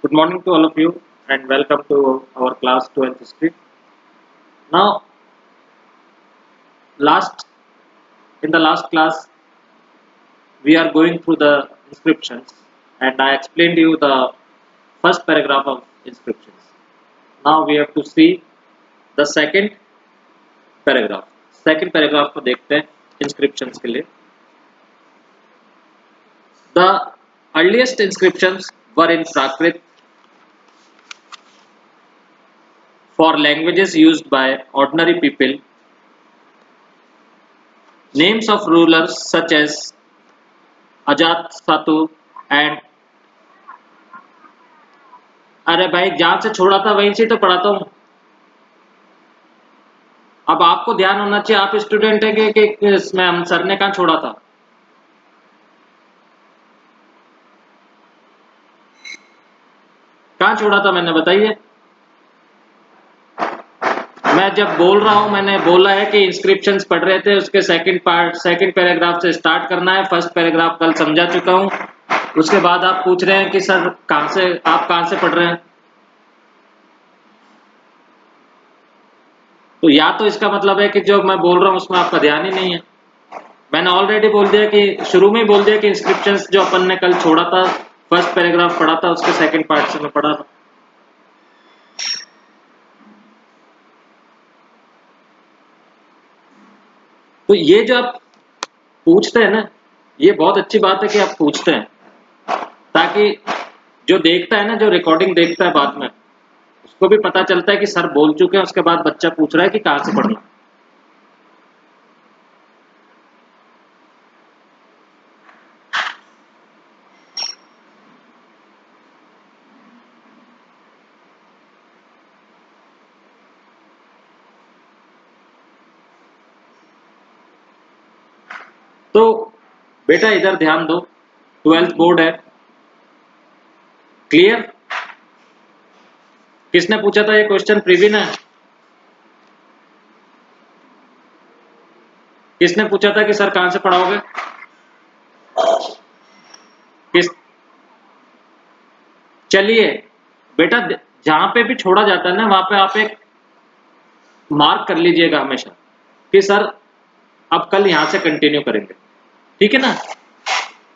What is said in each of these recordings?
Good morning to all of you and welcome to our class 12th history. Now, last in the last class we are going through the inscriptions and I explained you the first paragraph of inscriptions. Now we have to see the second paragraph. Second paragraph को देखते हैं inscriptions के लिए. The earliest inscriptions were in Prakrit for languages used by ordinary people. Names of rulers such as Ajatashatru and अरे भाई जहां से छोड़ा था वहीं से तो पढ़ाता हूं. अब आपको ध्यान होना चाहिए, आप स्टूडेंट है कि इसमें हम सर ने कहां छोड़ा था. कहां छोड़ा था मैंने बताइए. मैं जब बोल रहा हूं मैंने बोला है कि इंस्क्रिप्शंस पढ़ रहे थे, उसके सेकंड पैराग्राफ से स्टार्ट करना है. फर्स्ट पैराग्राफ कल समझा चुका हूं. उसके बाद आप पूछ रहे हैं कि सर आप कहां से पढ़ रहे हैं. तो या तो इसका मतलब है कि जो मैं बोल रहा हूं उसमें आपका ध्यान ही नहीं है. मैंने ऑलरेडी बोल दिया कि शुरू में ही बोल दिया कि इंस्क्रिप्शंस जो अपन ने कल छोड़ा था, फर्स्ट पैराग्राफ पढ़ा था, उसके सेकंड पार्ट से मैं पढ़ा था. तो ये जो आप पूछते हैं ना, ये बहुत अच्छी बात है कि आप पूछते हैं, ताकि जो देखता है ना, जो रिकॉर्डिंग देखता है बाद में, उसको भी पता चलता है कि सर बोल चुके हैं. उसके बाद बच्चा पूछ रहा है कि कहां से पढ़ना. तो बेटा इधर ध्यान दो, 12th बोर्ड है. क्लियर? किसने पूछा था ये क्वेश्चन? प्रवीण है. किसने पूछा था कि सर कहां से पढ़ाओगे? किस? चलिए बेटा, जहां पे भी छोड़ा जाता है ना, वहां पे आप एक मार्क कर लीजिएगा हमेशा कि सर अब कल यहां से कंटिन्यू करेंगे. ठीक है ना?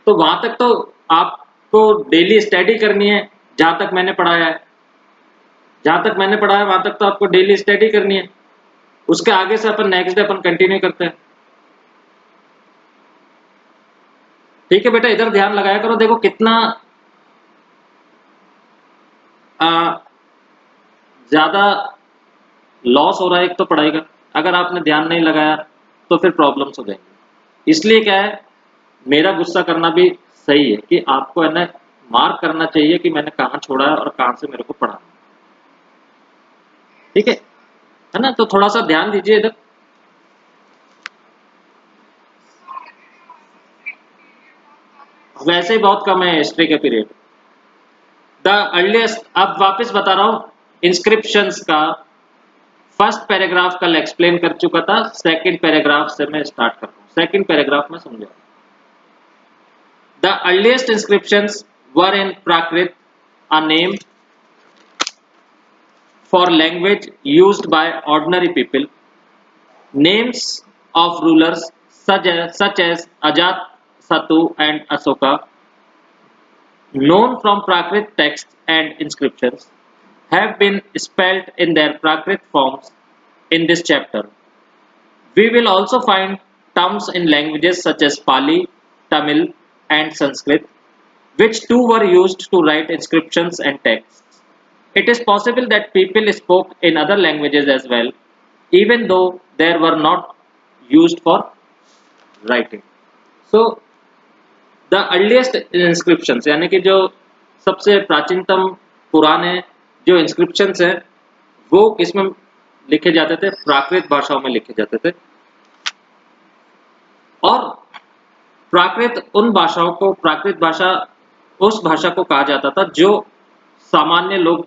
तो वहां तक तो आपको डेली स्टडी करनी है. जहां तक मैंने पढ़ाया है, वहां तक तो आपको डेली स्टडी करनी है. उसके आगे से अपन नेक्स्ट डे अपन कंटिन्यू करते हैं. ठीक है बेटा, इधर ध्यान लगाया करो. देखो कितना ज्यादा लॉस हो रहा है एक तो पढ़ाई का. अगर आपने ध्यान नहीं लगाया तो फिर प्रॉब्लम्स हो जाएंगी. इसलिए क्या है, मेरा गुस्सा करना भी सही है कि आपको है ना मार्क करना चाहिए कि मैंने कहां छोड़ा है और कहां से मेरे को पढ़ाना. ठीक है ना? तो थोड़ा सा ध्यान दीजिए इधर. वैसे ही बहुत कम है हिस्ट्री के पीरियड. द अर्लीस्ट, अब वापस बता रहा हूं, इंस्क्रिप्शंस का फर्स्ट पैराग्राफ कल एक्सप्लेन कर चुका था. सेकंड पैराग्राफ से मैं स्टार्ट कर रहा हूं. सेकंड पैराग्राफ में समझा. The earliest inscriptions were in Prakrit, a name for language used by ordinary people. Names of rulers such as Ajatasattu and Asoka, known from Prakrit texts and inscriptions, have been spelled in their Prakrit forms in this chapter. We will also find terms in languages such as Pali, Tamil, and Sanskrit, which too were used to write inscriptions and texts. It is possible that people spoke in other languages as well, even though they were not used for writing. So, the earliest inscriptions, यानी कि जो सबसे प्राचीनतम पुराने जो inscriptions हैं, वो किसमें लिखे जाते थे? प्राकृत भाषाओं में लिखे जाते थे. और प्राकृत उन भाषाओं को, प्राकृत भाषा उस भाषा को कहा जाता था जो सामान्य लोग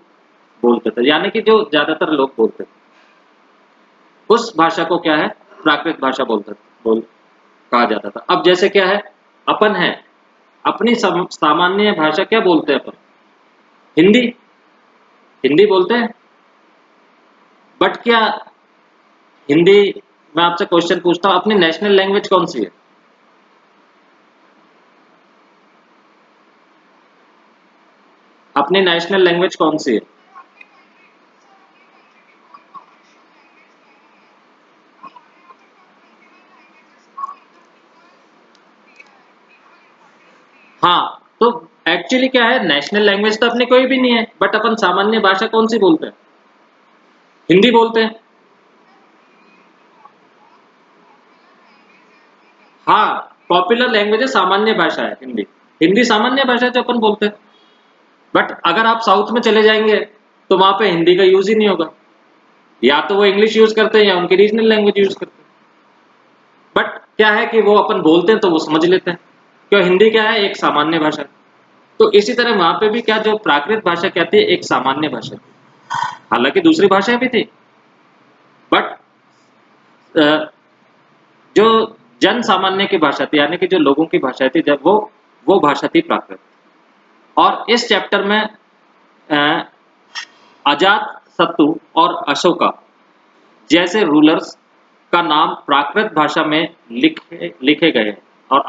बोलते थे, यानी कि जो ज्यादातर लोग बोलते थे, उस भाषा को क्या है? प्राकृत भाषा कहा जाता था. अब जैसे क्या है, अपन है, अपनी सामान्य भाषा क्या बोलते हैं अपन? हिंदी, हिंदी बोलते हैं। बट क्या हिंदी, मैं आपसे क्वेश्चन पूछता हूँ, अपनी नेशनल लैंग्वेज कौन सी है? अपनी नेशनल लैंग्वेज कौन सी है? हाँ, तो एक्चुअली क्या है, नेशनल लैंग्वेज तो अपनी कोई भी नहीं है, बट अपन सामान्य भाषा कौन सी बोलते हैं? हिंदी बोलते हैं। हाँ, पॉपुलर लैंग्वेज है, सामान्य भाषा है हिंदी। हिंदी सामान्य भाषा है जो अपन बोलते हैं। बट अगर आप साउथ में चले जाएंगे तो वहां पे हिंदी का यूज ही नहीं होगा, या तो वो इंग्लिश यूज करते हैं या उनकी रीजनल लैंग्वेज यूज करते हैं। बट क्या है कि वो अपन बोलते हैं तो वो समझ लेते हैं, क्यों, हिंदी क्या है, एक सामान्य भाषा है। तो इसी तरह वहां पे भी क्या, जो प्राकृत भाषा कहती है, एक सामान्य भाषा थी। हालांकि दूसरी भाषाएं भी थी, बट जो जन सामान्य की भाषा थी, यानी कि जो लोगों की भाषा थी, जब वो भाषा थी प्राकृत। और इस चैप्टर में अजात शत्रु और अशोका जैसे रूलर्स का नाम प्राकृत भाषा में लिखे गए हैं। और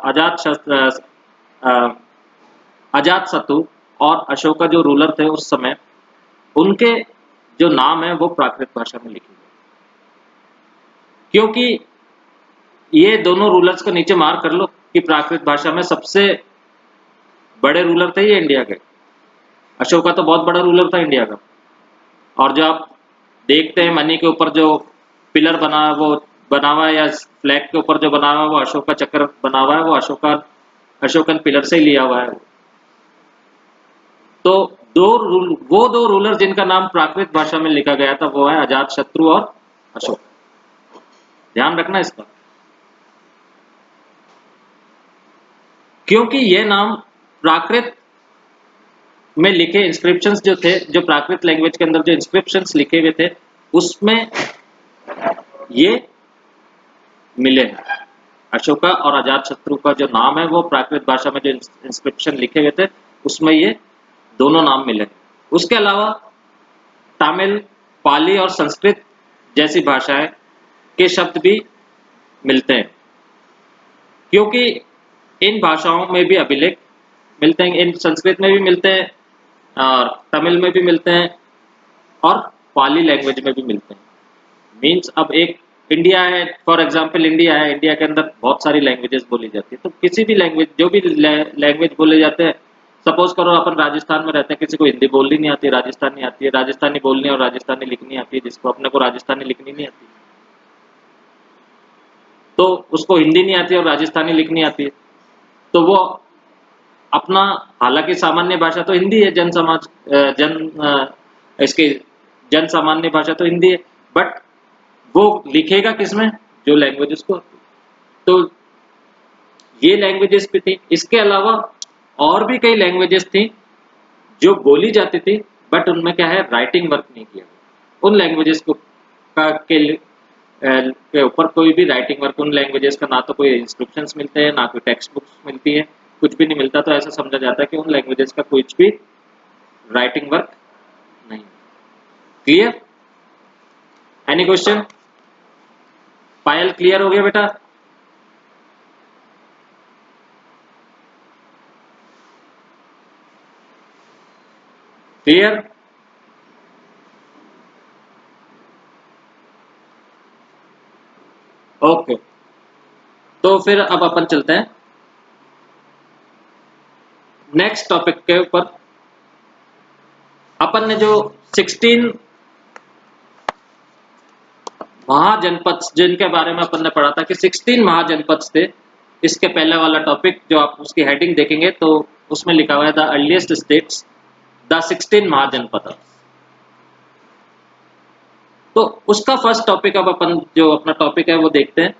अजात शत्रु और अशोका जो रूलर थे उस समय, उनके जो नाम है वो प्राकृत भाषा में लिखे गए, क्योंकि ये दोनों रूलर्स को नीचे मार कर लो कि प्राकृत भाषा में सबसे बड़े रूलर थे ये इंडिया के। अशोका तो बहुत बड़ा रूलर था इंडिया का। और जो आप देखते हैं मनी के ऊपर जो पिलर बना है, वो बना हुआ है, या फ्लैग के ऊपर जो बना हुआ है वो अशोका चक्र बना हुआ है, वो अशोकन पिलर से ही लिया हुआ है। तो वो दो रूलर जिनका नाम प्राकृत भाषा में लिखा गया था वो है अजात शत्रु और अशोक। ध्यान रखना इसका, क्योंकि ये नाम प्राकृत में लिखे इंस्क्रिप्शंस जो थे, जो प्राकृत लैंग्वेज के अंदर जो इंस्क्रिप्शंस लिखे हुए थे उसमें ये मिले हैं। अशोका और अजात शत्रु का जो नाम है वो प्राकृत भाषा में जो इंस्क्रिप्शन लिखे हुए थे उसमें ये दोनों नाम मिले। उसके अलावा तमिल, पाली और संस्कृत जैसी भाषाएं के शब्द भी मिलते हैं, क्योंकि इन भाषाओं में भी अभिलेख मिलते हैं। इन संस्कृत में भी मिलते हैं और तमिल में भी मिलते हैं और पाली लैंग्वेज में भी मिलते हैं। मीन्स अब एक इंडिया है, फॉर एग्जांपल इंडिया है, इंडिया के अंदर बहुत सारी लैंग्वेजेस बोली जाती है। तो किसी भी लैंग्वेज, जो भी लैंग्वेज बोले जाते हैं, सपोज करो अपन राजस्थान में रहते हैं, किसी को हिंदी बोलनी नहीं आती, राजस्थानी आती है, राजस्थानी बोलनी और राजस्थानी लिखनी आती है, जिसको अपने को राजस्थानी लिखनी नहीं आती तो उसको हिंदी नहीं आती और राजस्थानी लिखनी आती है, तो वो अपना, हालांकि सामान्य भाषा तो हिंदी है, जन समाज इसके जन सामान्य भाषा तो हिंदी है, बट वो लिखेगा किसमें, जो लैंग्वेज उसको आती है। तो ये लैंग्वेजेस भी थी। इसके अलावा और भी कई लैंग्वेजेस थी जो बोली जाती थी, बट उनमें क्या है, राइटिंग वर्क नहीं किया गया। उन लैंग्वेजेस को के ऊपर कोई भी राइटिंग वर्क, उन लैंग्वेजेस का ना तो कोई इंस्ट्रक्शंस मिलते हैं, ना कोई टेक्स्ट बुक्स मिलती है, कुछ भी नहीं मिलता। तो ऐसा समझा जाता है कि उन लैंग्वेजेस का कुछ भी राइटिंग वर्क नहीं। Clear? Any question? Payal clear हो गया बेटा? क्लियर? ओके, तो फिर अब अपन चलते हैं नेक्स्ट टॉपिक के ऊपर। अपन ने जो 16 महाजनपद जिनके बारे में अपन ने पढ़ा था कि 16 महाजनपद थे, इसके पहले वाला टॉपिक जो आप उसकी हेडिंग देखेंगे तो उसमें लिखा हुआ है द अर्लीस्ट स्टेट्स, द 16 महाजनपद। तो उसका फर्स्ट टॉपिक, अब अपन जो अपना टॉपिक है वो देखते हैं।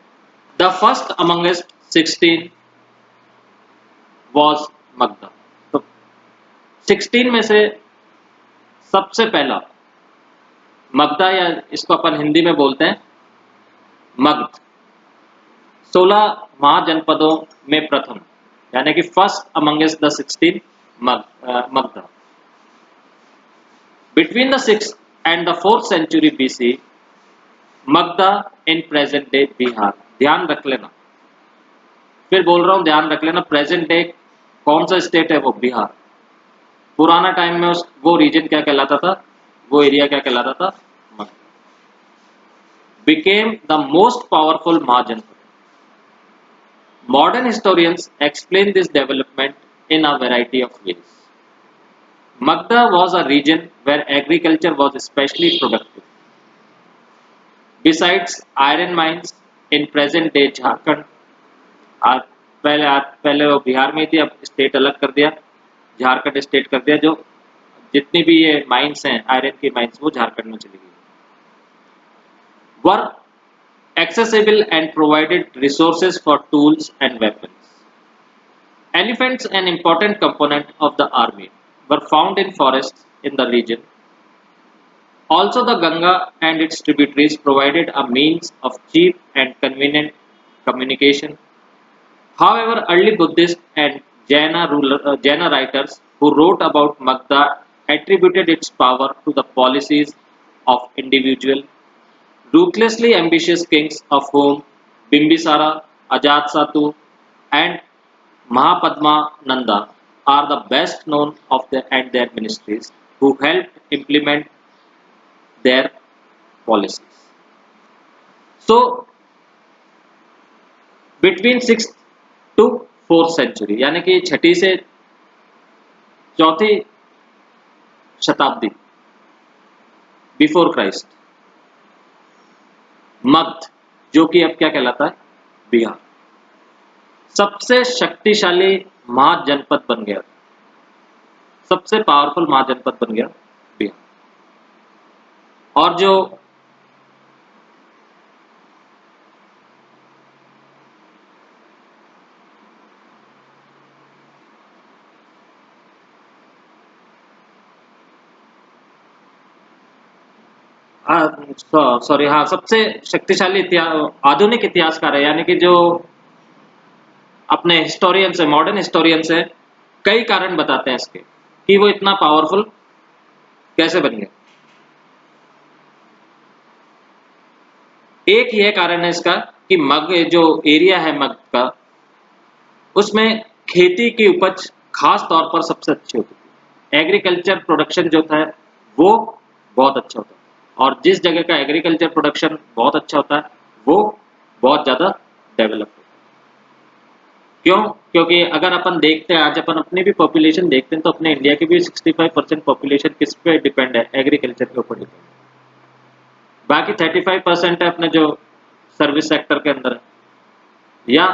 The first amongst 16 was Magadha. तो 16 में से सबसे पहला मगधा, या इसको अपन हिंदी में बोलते हैं मगध, 16 महाजनपदों में प्रथम, यानी कि first amongst the 16 Magadha. Between the 6th and the 4th century BC, Magadha in present day Bihar, ध्यान रख लेना, फिर बोल रहा हूं ध्यान रख लेना, प्रेजेंट डे कौन सा स्टेट है वो बिहार। पुराना टाइम में उस वो रीजन क्या कहलाता था, वो एरिया क्या कहलाता था, Magadha. Became the most powerful Mahajan. Modern historians explain this development in a variety of ways. Magda was a region where agriculture was especially productive. Besides iron mines in present day Jharkhand, आज पहले वो बिहार में थी, अब state अलग कर दिया, Jharkhand state कर दिया, जो जितनी भी ये माइंस हैं आयरन की माइंस वो झारखंड में चली गई, were accessible and provided resources for tools and weapons. Elephants, an important component of the army, were found in forests in the region. Also, the Ganga and its tributaries provided a means of cheap and convenient communication. However, early Buddhist and Jaina writers who wrote about Magda attributed its power to the policies of individual, ruthlessly ambitious kings of whom Bimbisara, Ajatsattu, and Mahapadma are the best known of and their ministries who helped implement their policies. So, between 6th to 4th century, यानी कि छठी से चौथी शताब्दी before Christ, Magadh, जो कि अब क्या कहलाता है, बिहार, सबसे शक्तिशाली महाजनपद बन गया, सबसे पावरफुल महाजनपद बन गया बिहार। और जो सॉरी हाँ, सबसे शक्तिशाली आधुनिक इतिहासकार है, यानी कि जो अपने हिस्टोरियंस है, मॉडर्न हिस्टोरियंस है, कई कारण बताते हैं इसके कि वो इतना पावरफुल कैसे बन गया। एक यह कारण है इसका कि जो एरिया है मगध का, उसमें खेती की उपज खास तौर पर सबसे अच्छी होती थी। एग्रीकल्चर प्रोडक्शन जो था वो बहुत अच्छा होता है, और जिस जगह का एग्रीकल्चर प्रोडक्शन बहुत अच्छा होता है वो बहुत ज़्यादा डेवलप होता है। क्यों? क्योंकि अगर अपन देखते हैं, आज अपन अपनी भी पॉपुलेशन देखते हैं, तो अपने इंडिया की भी 65% पॉपुलेशन किस पे डिपेंड है, एग्रीकल्चर के ऊपर डिपेंड है। बाकी 35% है अपने जो सर्विस सेक्टर के अंदर है या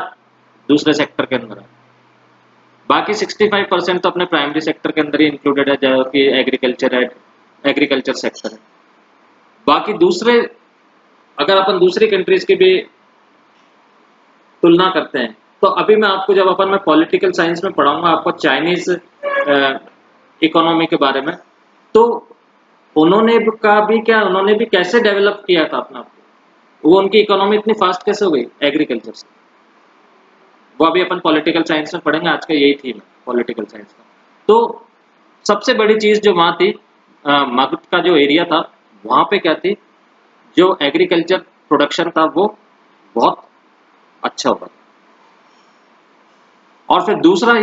दूसरे सेक्टर के अंदर है, बाकी 65% तो अपने प्राइमरी सेक्टर के अंदर ही इंक्लूडेड है, जो कि एग्रीकल्चर है, एग्रीकल्चर सेक्टर है। बाकी दूसरे, अगर अपन दूसरी कंट्रीज की भी तुलना करते हैं, तो अभी मैं आपको, जब अपन मैं पॉलिटिकल साइंस में पढ़ाऊंगा आपको चाइनीज इकोनॉमी के बारे में, तो उन्होंने भी कैसे डेवलप किया था अपना, वो उनकी इकोनॉमी इतनी फास्ट कैसे हो गई एग्रीकल्चर से, वो अभी अपन पॉलिटिकल साइंस में पढ़ेंगे। आज का यही थीम है पॉलिटिकल साइंस का। तो सबसे बड़ी चीज जो वहां थी, मगध का जो एरिया था, वहां पे क्या थी, जो एग्रीकल्चर प्रोडक्शन था वो बहुत अच्छा होता था। और फिर दूसरा,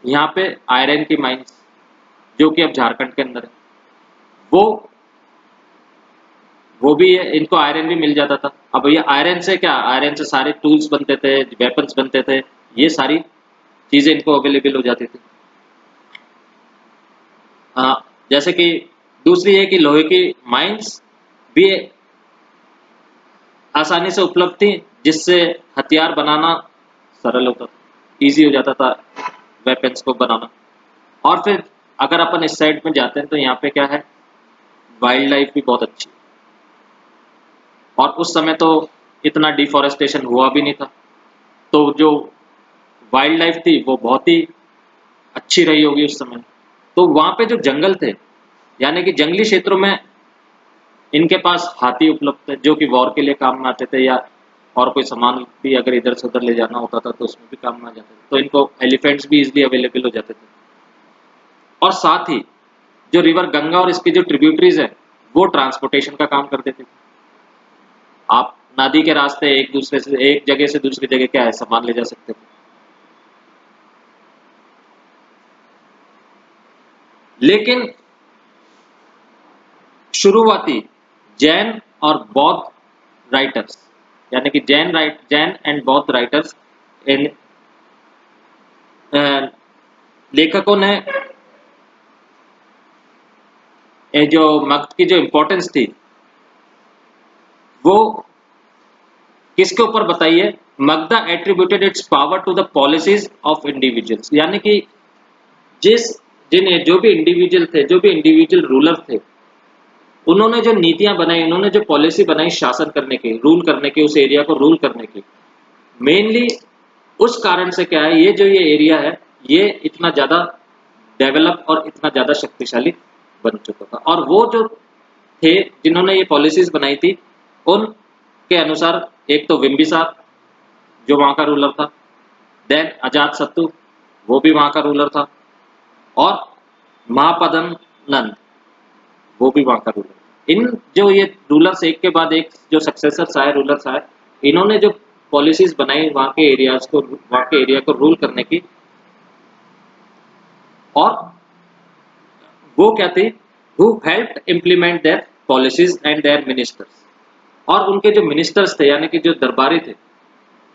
यहाँ पे आयरन की माइंस, जो कि अब झारखंड के अंदर है, वो भी है, इनको आयरन भी मिल जाता था। अब ये आयरन से क्या, आयरन से सारे टूल्स बनते थे, वेपन्स बनते थे, ये सारी चीजें इनको अवेलेबल हो जाती थी। जैसे कि दूसरी है कि लोहे की माइंस भी आसानी से उपलब्ध थी, जिससे हथियार बनाना सरल होता था, इजी हो जाता था वेपन्स को बनाना। और फिर अगर अपन इस साइड में जाते हैं तो यहाँ पे क्या है, वाइल्ड लाइफ भी बहुत अच्छी, और उस समय तो इतना डिफॉरेस्टेशन हुआ भी नहीं था, तो जो वाइल्ड लाइफ थी वो बहुत ही अच्छी रही होगी उस समय। तो वहाँ पे जो जंगल थे, यानी कि जंगली क्षेत्रों में इनके पास हाथी उपलब्ध थे, जो कि वॉर के लिए काम में आते थे, या और कोई सामान भी अगर इधर से उधर ले जाना होता था तो उसमें भी काम में आ जाते थे। तो इनको एलिफेंट्स भी इजिली अवेलेबल हो जाते थे। और साथ ही जो रिवर गंगा और इसकी जो ट्रिब्यूटरीज है वो ट्रांसपोर्टेशन का काम कर देते थे। आप नदी के रास्ते एक दूसरे से एक जगह से दूसरी जगह क्या है सामान ले जा सकते थे। लेकिन शुरुआती जैन और बौद्ध राइटर्स, यानी कि जैन एंड बौद्ध राइटर्स, इन लेखकों ने ये जो मगध की जो इम्पोर्टेंस थी वो किसके ऊपर बताई है? Magadha attributed its power to the policies of individuals, यानी कि जिस जिन्हें जो भी इंडिविजुअल थे, जो भी इंडिविजुअल रूलर थे, उन्होंने जो नीतियां बनाई, उन्होंने जो पॉलिसी बनाई शासन करने की, रूल करने की, उस एरिया को रूल करने की, मेनली उस कारण से क्या है, ये एरिया है ये इतना ज्यादा डेवलप और इतना ज्यादा शक्तिशाली बन चुका था। और वो जो थे जिन्होंने ये पॉलिसीज बनाई थी उनके अनुसार एक तो बिम्बिसार जो वहां का रूलर था, देन अजात शत्रु वो भी वहां का रूलर था, और महापदन नंद वो भी वहां का रूलर। इन जो ये रूलर्स एक के बाद एक जो सक्सेसर्स आए, रूलर्स आए, इन्होंने जो पॉलिसीज बनाई वहां के एरियाज को, वहां के एरिया को रूल करने की, और वो क्या थी, who helped implement their policies and their ministers. और उनके जो मिनिस्टर्स थे यानी कि जो दरबारी थे,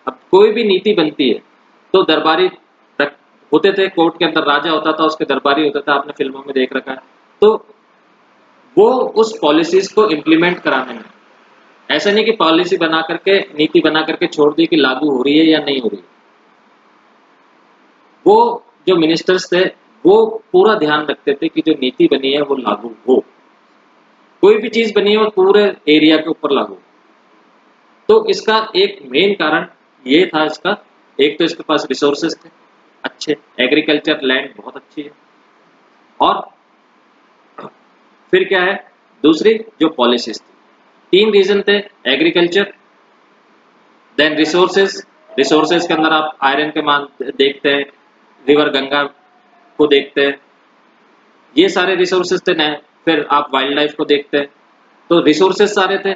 अब कोई भी नीति बनती है तो दरबारी होते थे, कोर्ट के अंदर राजा होता था, उसके दरबारी होता था, आपने फिल्मों में देख रखा है। तो वो उस पॉलिसीज को इम्प्लीमेंट कराने में, ऐसा नहीं कि पॉलिसी बना करके, नीति बना करके छोड़ दी कि लागू हो रही है या नहीं हो रही है, वो जो मिनिस्टर्स थे वो पूरा ध्यान रखते थे कि जो नीति बनी है वो लागू हो, कोई भी चीज बनी है वो पूरे एरिया के ऊपर लागू हो। तो इसका एक मेन कारण ये था, इसका एक तो इसके पास रिसोर्सेज थे अच्छे, एग्रीकल्चर लैंड बहुत अच्छी है, और फिर क्या है, दूसरी जो पॉलिसीज थी, तीन रीजन थे, एग्रीकल्चर, देन रिसोर्सेज, रिसोर्सेज के अंदर आप आयरन के मान देखते हैं, रिवर गंगा को देखते हैं, ये सारे रिसोर्सेज थे न, फिर आप वाइल्ड लाइफ को देखते हैं, तो रिसोर्सेज सारे थे,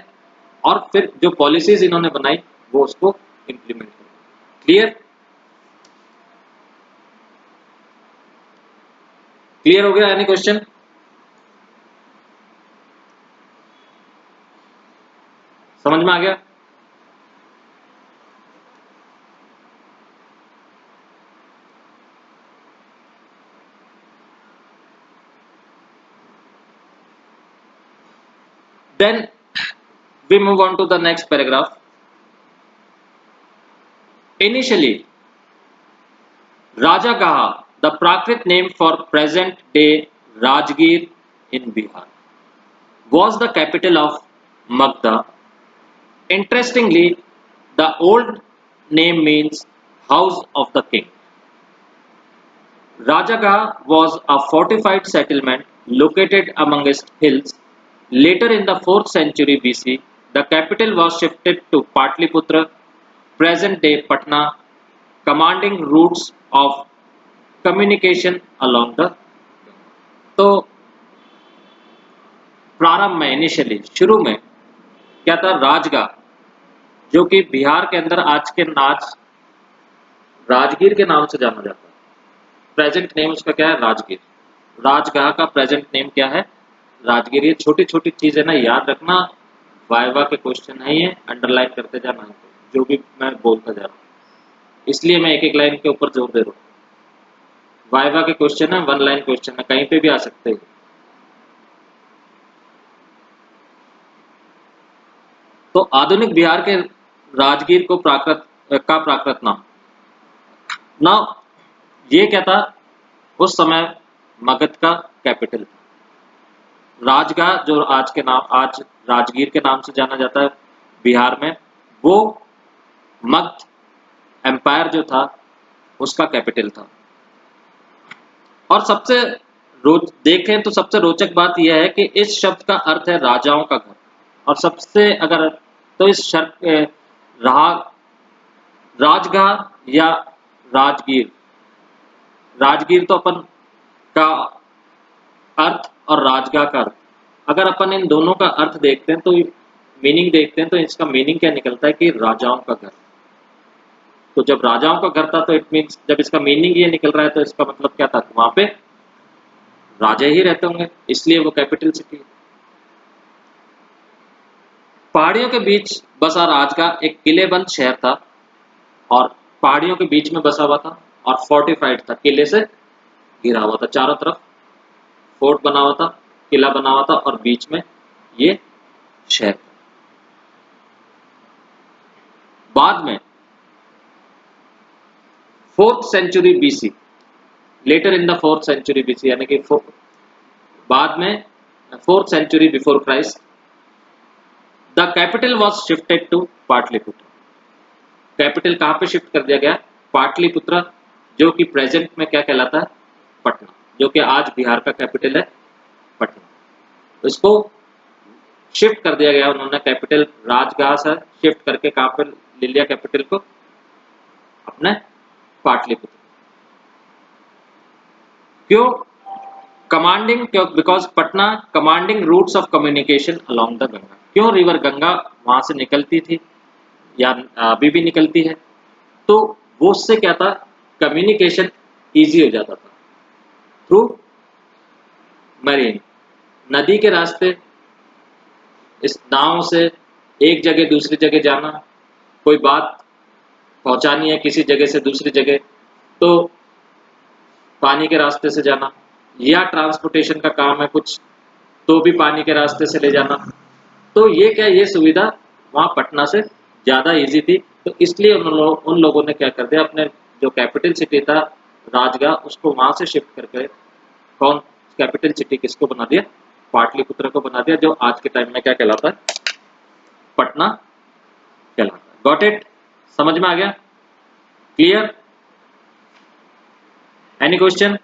और फिर जो पॉलिसीज इन्होंने बनाई वो उसको इम्प्लीमेंट कर। क्लियर? क्लियर हो गया? Any question? समझ में आ गया? Then we move on to the next paragraph. Initially, Rajagaha, the Prakrit name for present day Rajgir in Bihar, was the capital of Magda. Interestingly, the old name means house of the king. Rajagaha was a fortified settlement located amongst hills. Later in the 4th century BC, the capital was shifted to Patliputra, present day Patna, commanding routes of communication along the। तो प्रारंभ में, initially शुरू में क्या था, राजगाह, जो कि बिहार के अंदर आज के नाच राजगीर के नाम से जाना जाता है। प्रेजेंट नेम उसका क्या है, राजगीर। राजगाह का प्रेजेंट नेम क्या है, राजगीर। ये छोटी छोटी चीजें ना याद रखना, वाइवा के क्वेश्चन है ये, अंडरलाइन करते जाना जो भी मैं बोलता जा रहा हूँ, इसलिए मैं एक एक लाइन के ऊपर जोर दे रहा हूँ। वाइवा के क्वेश्चन है, वन लाइन क्वेश्चन है, कहीं पे भी आ सकते हैं। तो आधुनिक बिहार के राजगीर को प्राकृत नाम। नाउ ये क्या था, उस समय मगध का कैपिटल था। राजगाह जो आज के नाम, आज राजगीर के नाम से जाना जाता है बिहार में, वो मगध एम्पायर जो था उसका कैपिटल था। और सबसे देखें तो सबसे रोचक बात यह है कि इस शब्द का अर्थ है राजाओं का घर, और सबसे अगर तो इस शब्द रहा राजगाह या राजगीर, राजगीर तो अपन का अर्थ और राजगाह का अर्थ। अगर अपन इन दोनों का अर्थ देखते हैं तो मीनिंग देखते हैं तो इसका मीनिंग क्या निकलता है कि राजाओं का घर। तो जब राजाओं का घर था तो इट मीन्स जब इसका मीनिंग ये निकल रहा है तो इसका मतलब क्या था, वहां पे राजा ही रहते होंगे, इसलिए वो कैपिटल सिटी। पहाड़ियों के बीच बसा राजगाह एक किलेबंद शहर था और पहाड़ियों के बीच में बसा हुआ था और फोर्टिफाइड था, किले से घिरा हुआ था, चारों तरफ फोर्ट बना हुआ था, किला बना हुआ था और बीच में ये शहर था। बाद में 4th century BC, later in the 4th century BC, यानी कि बाद में 4th century before Christ, the capital was shifted to Pataliputra. Capital कहाँ पे शिफ्ट कर दिया गया? पाटलिपुत्र, जो कि प्रेजेंट में क्या कहलाता है? पटना, जो कि आज बिहार का कैपिटल है पटना। तो इसको शिफ्ट कर दिया गया उन्होंने, कैपिटल राजगाह से शिफ्ट करके कहाँ पे ले लिया कैपिटल को? अपने पाटलिपुत्र। क्यों कमांडिंग? क्यों? Because Patna commanding routes of communication along the Ganga. क्यों? रिवर गंगा वहां से निकलती थी या अभी भी निकलती है, तो वो उससे क्या था, कम्युनिकेशन इजी हो जाता था थ्रू मरीन, नदी के रास्ते। इस नाव से एक जगह दूसरी जगह जाना, कोई बात पहुंचानी है किसी जगह से दूसरी जगह तो पानी के रास्ते से जाना, या ट्रांसपोर्टेशन का काम है कुछ तो भी पानी के रास्ते से ले जाना। तो ये क्या, ये सुविधा वहाँ पटना से ज़्यादा इजी थी, तो इसलिए उन लोगों ने क्या कर दिया, अपने जो कैपिटल सिटी था राजगाह, उसको वहाँ से शिफ्ट करके कौन कैपिटल सिटी किसको बना दिया? पाटलिपुत्र को बना दिया, जो आज के टाइम में क्या कहलाता है? पटना कहलाता है। Got it? समझ में आ गया? क्लियर? Any question?